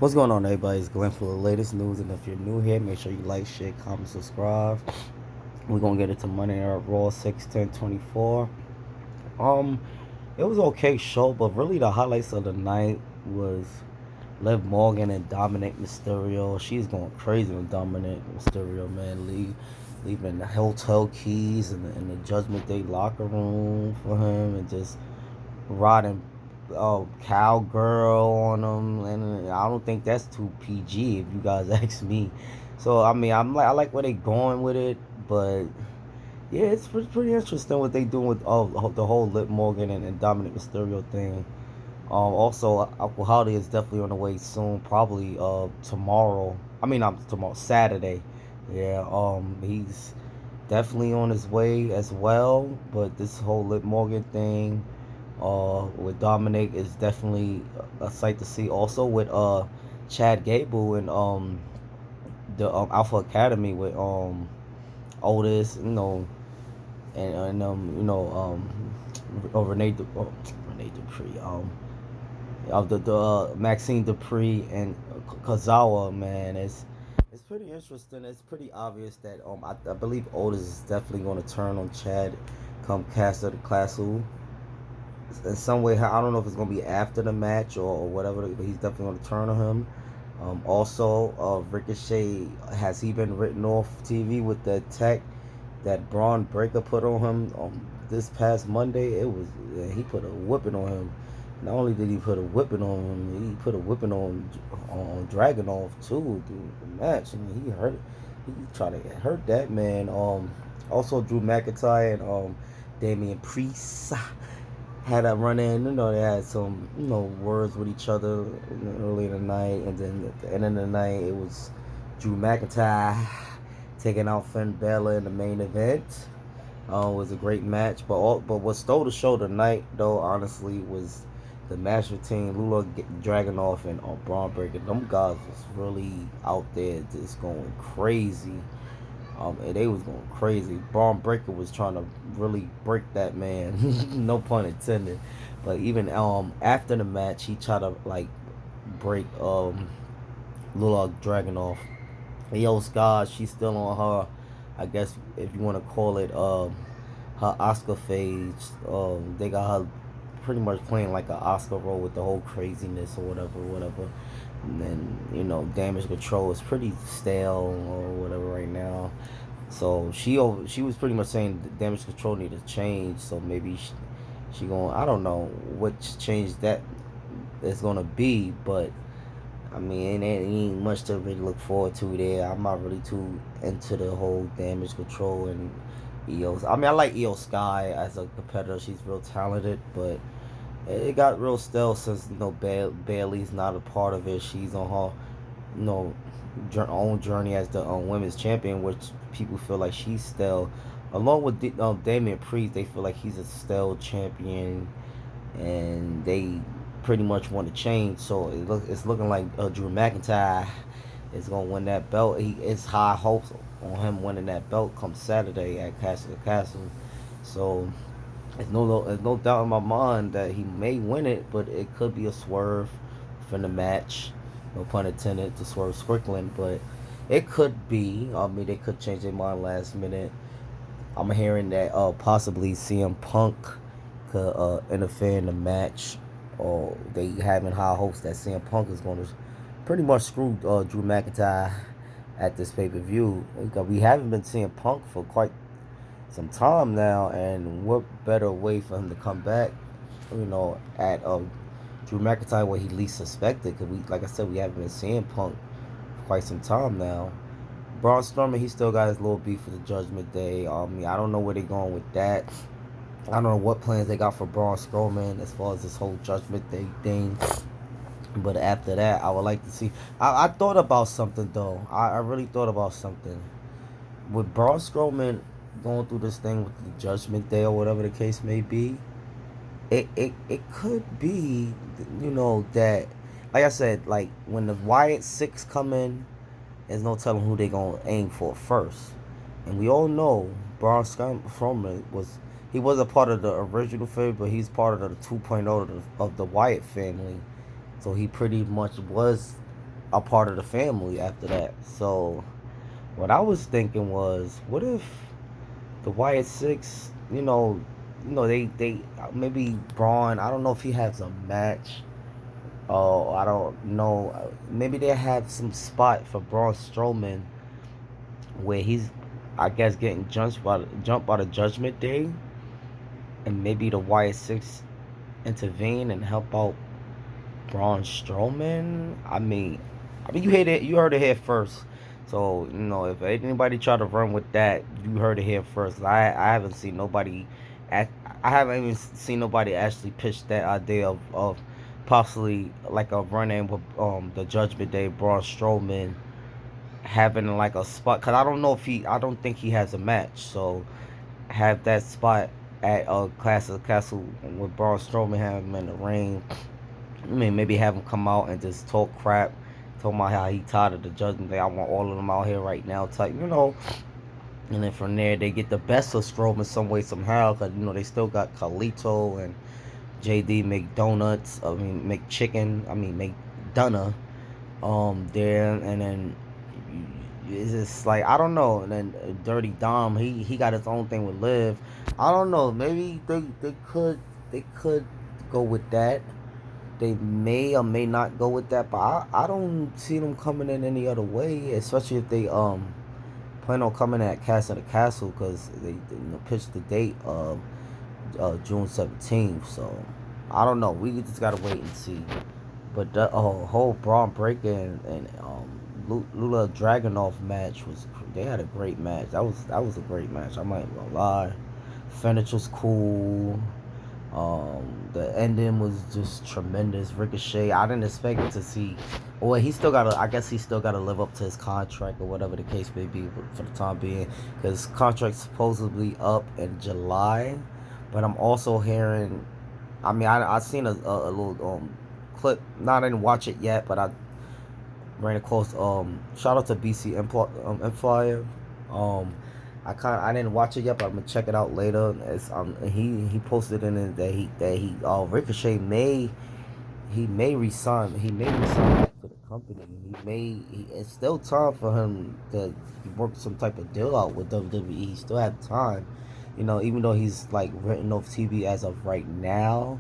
What's going on, everybody? It's Glenn for the latest news, and if you're new here, make sure you like, share, comment, subscribe. We're gonna get into Monday Night Raw 6/10/24. Um, it was an okay show, but really the highlights of the night was Liv Morgan and Dominic Mysterio. She's going crazy with Dominic Mysterio, man. Leaving the hotel keys in the Judgment Day locker room for him, and just riding cowgirl on them, and I don't think that's too PG if you guys ask me. So I mean, I like where they going with it, but yeah, it's pretty interesting what they doing with the whole Lip Morgan and Dominic Mysterio thing. Also, Uncle Howdy is definitely on the way soon, probably tomorrow. I mean, not tomorrow, Saturday. Yeah, he's definitely on his way as well. But this whole Lip Morgan thing, with Dominic is definitely a sight to see. Also with Chad Gable and the Alpha Academy with Otis, Renee Renee Dupree, of the Maxine Dupree and Kazawa, man. It's pretty interesting. It's pretty obvious that I believe Otis is definitely going to turn on Chad come cast of the Castle in some way. I don't know if it's gonna be after the match or whatever, but he's definitely gonna turn on him. Also, Ricochet, has he been written off TV with the attack that Braun Breaker put on him this past Monday? It was, yeah, he put a whipping on him. Not only did he put a whipping on him, he put a whipping on Dragunov too through the match. I mean, he tried to hurt that man. Also Drew McIntyre and Damian Priest had a run in. They had some, words with each other early in the night, and then at the end of the night, it was Drew McIntyre taking out Finn Balor in the main event. It was a great match, but what stole the show tonight, though, honestly, was the match between Lula Dragunov and Braun Breaker. Them guys was really out there, just going crazy. And they was going crazy. Braun Breaker was trying to really break that man, no pun intended. But even after the match, he tried to like break Lula Dragunov. Yo, Scott, she's still on her, I guess if you want to call it, her Oscar phase. They got her pretty much playing like an Oscar role with the whole craziness or whatever. And then Damage Control is pretty stale or whatever right now. So she was pretty much saying the Damage Control needed to change. So maybe she going, I don't know what change that is gonna be, but I mean, it ain't much to really look forward to there. I'm not really too into the whole Damage Control and EOS. I mean, I like EO Sky as a competitor. She's real talented, but it got real stale since Bailey's not a part of it. She's on her you know own journey as the women's champion, which people feel like she's stale. Along with Damian Priest, they feel like he's a stale champion, and they pretty much want to change. So it's looking like Drew McIntyre is gonna win that belt. It's high hopes on him winning that belt come Saturday at Castle Castle. So there's no doubt in my mind that he may win it, but it could be a swerve from the match. No pun intended to Swerve Strickland, but it could be. I mean, they could change their mind last minute. I'm hearing that possibly CM Punk could interfere in the match, or they having high hopes that CM Punk is going to pretty much screw Drew McIntyre at this pay per view. We haven't been seeing Punk for quite some time now, and what better way for him to come back, at Drew McIntyre where he least suspected? Because like I said, we haven't been seeing Punk for quite some time now. Braun Strowman, he still got his little beef for the Judgment Day. I don't know where they're going with that. I don't know what plans they got for Braun Strowman as far as this whole Judgment Day thing. But after that, I would like to see. I thought about something though. I really thought about something. With Braun Strowman going through this thing with the Judgment Day or whatever the case may be, it could be, that, like I said, like when the Wyatt Six come in, there's no telling who they gonna aim for first. And we all know Braun Strowman was a part of the original family, but he's part of the 2.0 of the Wyatt family. So he pretty much was a part of the family after that. So what I was thinking was, what if the Wyatt Six, they maybe Braun. I don't know if he has a match. Oh, I don't know. Maybe they have some spot for Braun Strowman where he's, I guess, getting jumped by the Judgment Day, and maybe the Wyatt Six intervene and help out Braun Strowman. I mean, you heard it here first. So if anybody try to run with that, you heard it here first. I haven't seen nobody, act, I haven't even seen nobody actually pitch that idea of possibly like a run in with the Judgment Day, Braun Strowman having like a spot. Cause I don't think he has a match. So have that spot at Clash of the Castle with Braun Strowman having him in the ring. I mean, maybe have him come out and just talk crap, talk about how he tired of the Judgment Day. I want all of them out here right now, type. And then from there, they get the best of Strowman some way somehow, cause they still got Carlito and JD make donuts. I mean, make chicken. I mean, make Dunna. There, and then it's just like I don't know. And then Dirty Dom, he got his own thing with Liv. I don't know. Maybe they could go with that. They may or may not go with that, but I don't see them coming in any other way, especially if they plan on coming at Castle the Castle, because they pitched the date of June 17th. So I don't know. We just gotta wait and see. But the whole Braun Breaker and Lula Dragunov match was, they had a great match. That was a great match. I'm not even gonna lie. Finish was cool. The ending was just tremendous. Ricochet, I didn't expect it to see. Well, he still gotta. I guess he still gotta live up to his contract or whatever the case may be for the time being. His contract's supposedly up in July, but I'm also hearing. I mean, I seen a little clip. Not I didn't watch it yet, but I ran across. Shout out to BC Empire. Um, I didn't watch it yet, but I'm gonna check it out later. It's he posted in it that he Ricochet may resign. He may resign back to the company. It's still time for him to work some type of deal out with WWE. He still have time, even though he's like written off TV as of right now.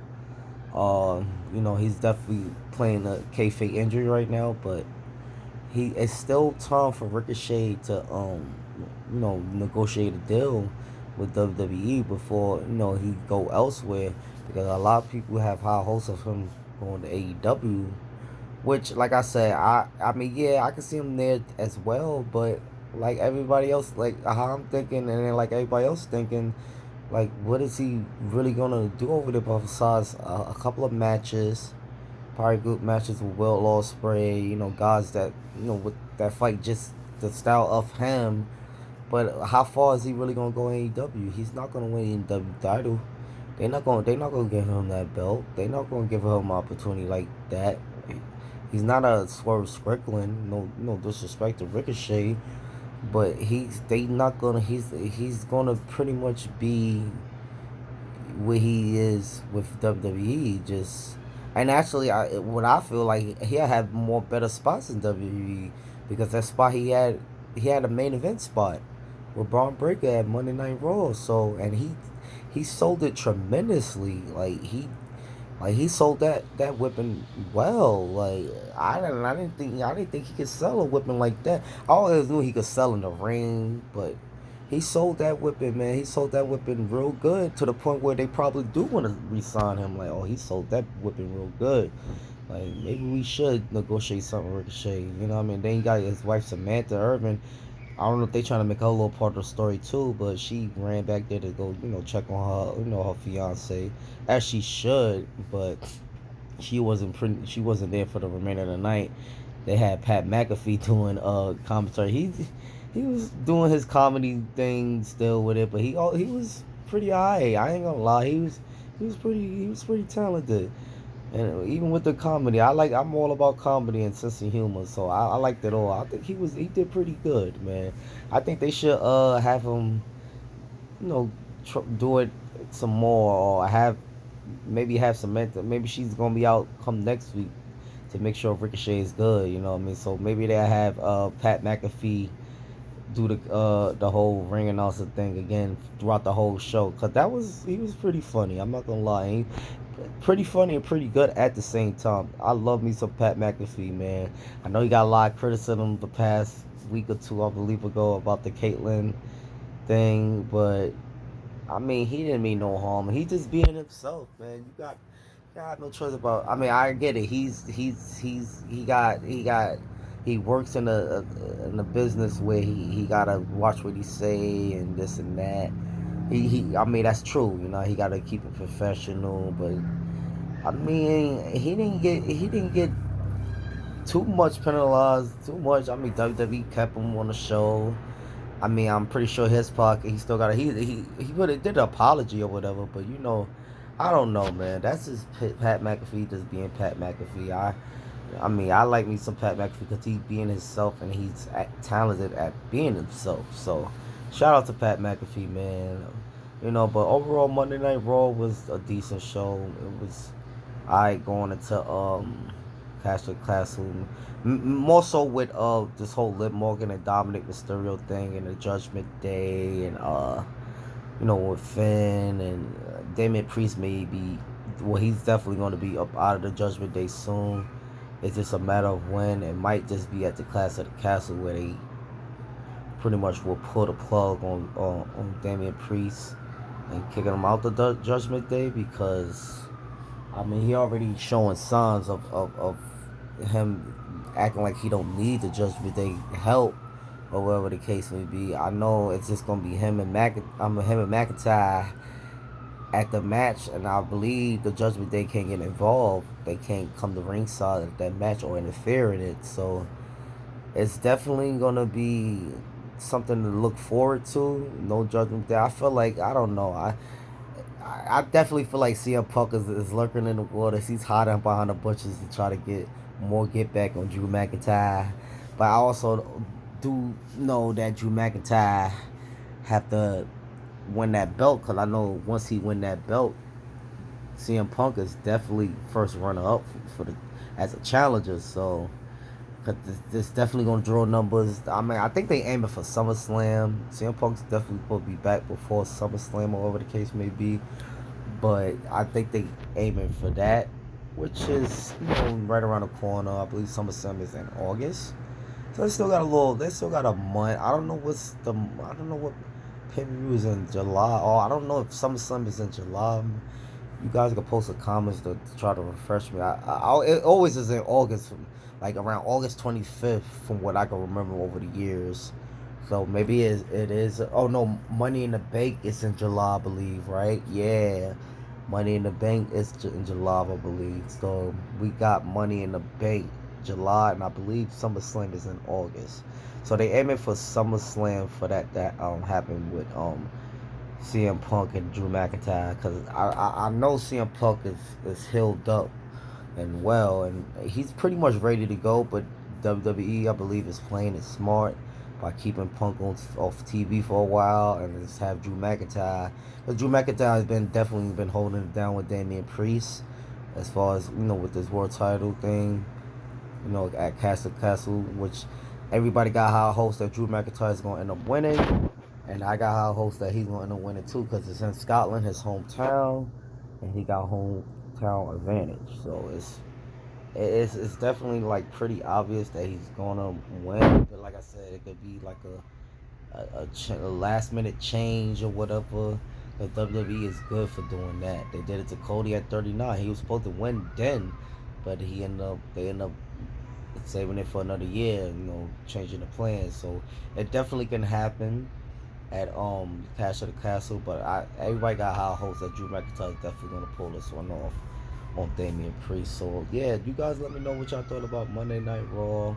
He's definitely playing a kayfabe injury right now, but it's still time for Ricochet to negotiate a deal with WWE before he go elsewhere, because a lot of people have high hopes of him going to AEW, which, like I said, I mean, yeah, I can see him there as well, but like everybody else, like how I'm thinking, and then like everybody else thinking, like what is he really gonna do over there besides a couple of matches, probably good matches with Will Ospreay, guys that with that fight just the style of him. But how far is he really gonna go in AEW? He's not gonna win AEW title. They're not gonna give him that belt. They're not gonna give him an opportunity like that. He's not a Swerve Strickland. No disrespect to Ricochet, but they not gonna he's gonna pretty much be where he is with WWE. Just, and actually, what I feel like he'll have more better spots in WWE, because that spot he had a main event spot with Braun Breaker at Monday Night Raw. So, and he sold it tremendously. Like he sold that whipping well. Like I didn't think he could sell a whipping like that. I always knew he could sell in the ring, but he sold that whipping, man. He sold that whipping real good, to the point where they probably do want to re-sign him. Like, oh, he sold that whipping real good. Like, maybe we should negotiate something with Ricochet. You know what I mean? Then he got his wife Samantha Irvin. I don't know if they trying to make her a little part of the story too, but she ran back there to go, check on her, her fiance, as she should. But she wasn't there for the remainder of the night. They had Pat McAfee doing commentary. He was doing his comedy thing still with it, but he was pretty high. I ain't gonna lie, he was pretty talented. And even with the comedy, I'm all about comedy and sense of humor, so I liked it all. I think he did pretty good, man. I think they should have him, you know do it some more, or maybe have Samantha. Maybe she's gonna be out come next week. to make sure Ricochet is good. You know what I mean? So maybe they have Pat McAfee do the whole ring announcer thing again throughout the whole show, cause he was pretty funny. I'm not gonna lie, pretty funny and pretty good at the same time. I love me some Pat McAfee, man. I know he got a lot of criticism the past week or two, I believe, ago about the Caitlyn thing, but I mean, he didn't mean no harm. He just being himself, man. You got no choice about. I mean, I get it. He works in a business where he gotta watch what he say and this and that. I mean, that's true. You know, he gotta keep it professional, but I mean, he didn't get too much penalized, too much. I mean, WWE kept him on the show. I mean, I'm pretty sure his pocket, he still got a, he would have did an apology or whatever, but you know, I don't know, man. That's just Pat McAfee just being Pat McAfee. I mean, I like me some Pat McAfee because he's being himself and he's talented at being himself. So, shout out to Pat McAfee, man. You know, but overall, Monday Night Raw was a decent show. It was I going into Castle, more so with this whole Liv Morgan and Dominic Mysterio thing and the Judgment Day and you know with Finn and Damian Priest maybe. Well, he's definitely going to be up out of the Judgment Day soon. It's just a matter of when. It might just be at the Clash of the Castle where they pretty much will pull the plug on Damian Priest and kicking him out the Judgment Day because I mean, he already showing signs of him acting like he don't need the Judgment Day help or whatever the case may be. I know it's just gonna be him and McIntyre at the match, and I believe the Judgment Day can't get involved. They can't come to ringside at that match or interfere in it. So it's definitely gonna be something to look forward to. No Judgment Day. I feel like I don't know. I definitely feel like CM Punk is lurking in the waters. He's hiding behind the bushes to try to get more get back on Drew McIntyre. But I also do know that Drew McIntyre have to win that belt because I know once he win that belt, CM Punk is definitely first runner up for the as a challenger. So cause this definitely gonna draw numbers. I mean, I think they aiming for SummerSlam. CM Punk's definitely supposed to be back before SummerSlam or whatever the case may be. But I think they aiming for that, which is right around the corner. I believe SummerSlam is in August, so they still got a month. I don't know what pay per view is in July. Oh, I don't know if SummerSlam is in July. You guys can post the comments to try to refresh me. It always is in August, like around August 25th, from what I can remember over the years. So maybe it is. Oh no, Money in the Bank is in July, I believe, right? Yeah, Money in the Bank is in July, I believe. So we got Money in the Bank July, and I believe SummerSlam is in August. So they aiming for SummerSlam for that happened with CM Punk and Drew McIntyre because I know CM Punk is healed up and well, and he's pretty much ready to go. But WWE, I believe, is playing it smart by keeping Punk off TV for a while and just have Drew McIntyre. Because Drew McIntyre has been definitely been holding it down with Damian Priest as far as with this world title thing. At Castle, which everybody got high hopes that Drew McIntyre is gonna end up winning. And I got high hopes that he's going to win it too because it's in Scotland, his hometown, and he got hometown advantage. So it's definitely like pretty obvious that he's going to win. But like I said, it could be like a last minute change or whatever. But WWE is good for doing that. They did it to Cody at 39. He was supposed to win then, but they ended up saving it for another year. Changing the plan. So it definitely can happen at Clash of the Castle, but everybody got high hopes that Drew McIntyre is definitely gonna pull this one off on Damian Priest. So yeah, you guys let me know what y'all thought about Monday Night Raw.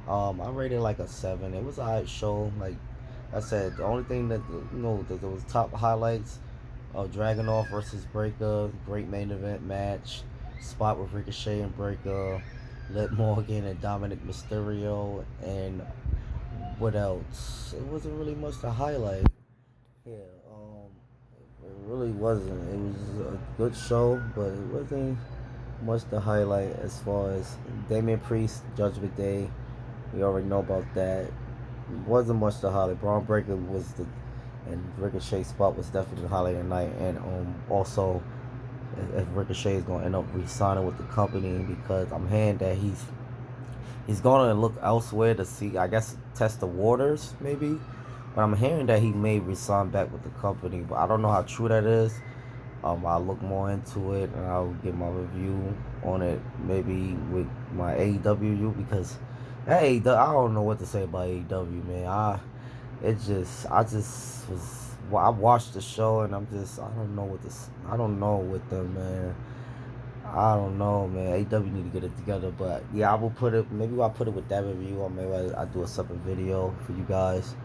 I rated like a 7. It was a alright show. Like I said, the only thing that that was top highlights of Dragunov versus Breaker, great main event match, spot with Ricochet and Breaker, Liv Morgan and Dominic Mysterio, and what else? It wasn't really much to highlight. Yeah, it really wasn't. It was a good show, but it wasn't. much to highlight as far as Damian Priest Judgment Day. We already know about that. Wasn't much to highlight. Braun Breaker was the and Ricochet spot was definitely the highlight of the night, and also if Ricochet is going to end up re-signing with the company because I'm hearing that he's going to look elsewhere to see, I guess, test the waters maybe. But I'm hearing that he may resign back with the company, but I don't know how true that is. I'll look more into it and I'll get my review on it maybe with my AEW because that AEW, I don't know what to say about AEW, man. I just was, well, I watched the show and I don't know what this, I don't know with them, man. I don't know, man. AEW need to get it together, but yeah, I will put it. Maybe I'll put it with that review, or maybe I'll do a separate video for you guys.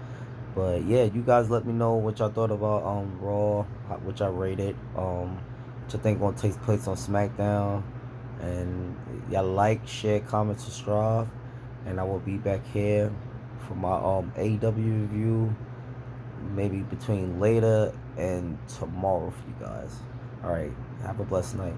But yeah, you guys let me know what y'all thought about Raw, which I rated, what you think gonna take place on SmackDown, and y'all like, share, comment, subscribe, and I will be back here for my AEW review, maybe between later and tomorrow for you guys. All right, have a blessed night.